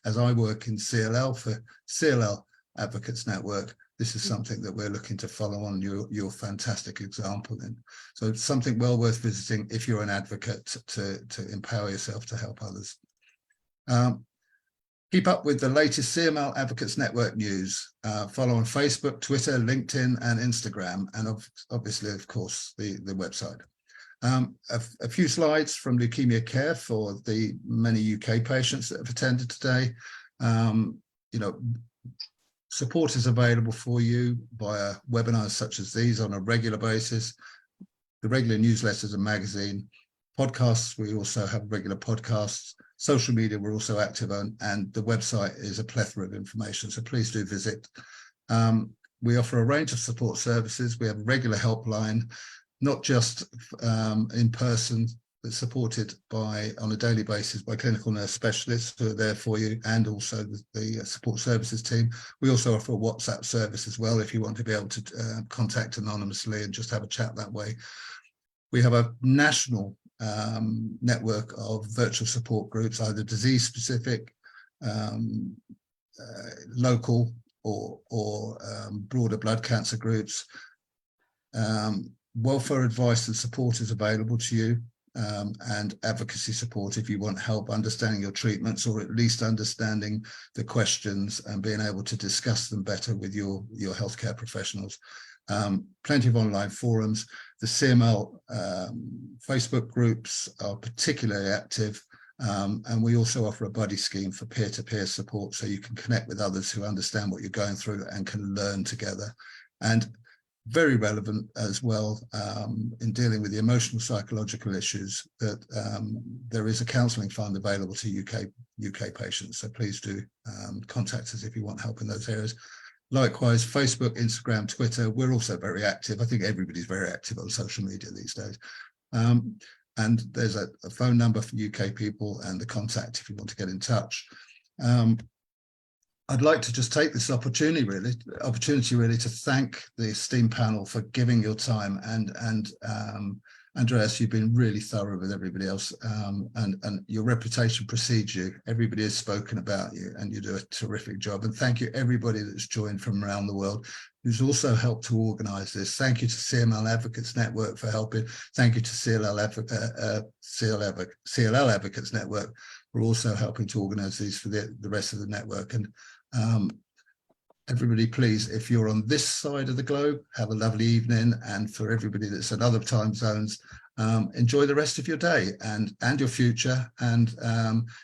as I work in CLL for CLL Advocates Network, this is something that we're looking to follow on your fantastic example in. So it's something well worth visiting if you're an advocate to empower yourself to help others. Keep up with the latest CML Advocates Network news. Follow on Facebook, Twitter, LinkedIn, and Instagram, and obviously, of course, the website. A few slides from Leukemia Care for the many UK patients that have attended today. Support is available for you via webinars such as these on a regular basis, the regular newsletters and magazine, podcasts. We also have regular podcasts. Social media we're also active on, and the website is a plethora of information, so please do visit. We offer a range of support services. We have a regular helpline, not just in person, but supported by, on a daily basis, by clinical nurse specialists who are there for you, and also the support services team. We also offer a WhatsApp service as well if you want to be able to contact anonymously and just have a chat that way. We have a national network of virtual support groups, either disease specific, local, or broader blood cancer groups. Welfare advice and support is available to you, and advocacy support if you want help understanding your treatments, or at least understanding the questions and being able to discuss them better with your healthcare professionals. Plenty of online forums. The CML Facebook groups are particularly active, and we also offer a buddy scheme for peer-to-peer support, so you can connect with others who understand what you're going through and can learn together. And very relevant as well in dealing with the emotional psychological issues, that there is a counselling fund available to UK patients, so please do contact us if you want help in those areas. Likewise, Facebook, Instagram, Twitter, we're also very active. I think everybody's very active on social media these days. And there's a phone number for UK people and the contact if you want to get in touch. I'd like to just take this opportunity really to thank the esteemed panel for giving your time, and Andreas, you've been really thorough with everybody else, and your reputation precedes you. Everybody has spoken about you, and you do a terrific job. And thank you everybody that's joined from around the world, who's also helped to organise this. Thank you to CML Advocates Network for helping. Thank you to CLL Advocates Network for also helping to organise these for the rest of the network. And everybody, please, if you're on this side of the globe, have a lovely evening. And for everybody that's in other time zones, enjoy the rest of your day and your future. And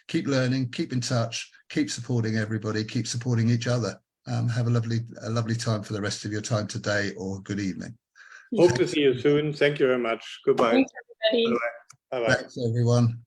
keep learning, keep in touch, keep supporting everybody, keep supporting each other. Have a lovely time for the rest of your time today, or good evening. Hope to see you soon. Thank you very much. Goodbye. Thanks, everybody. Bye-bye. Thanks, everyone.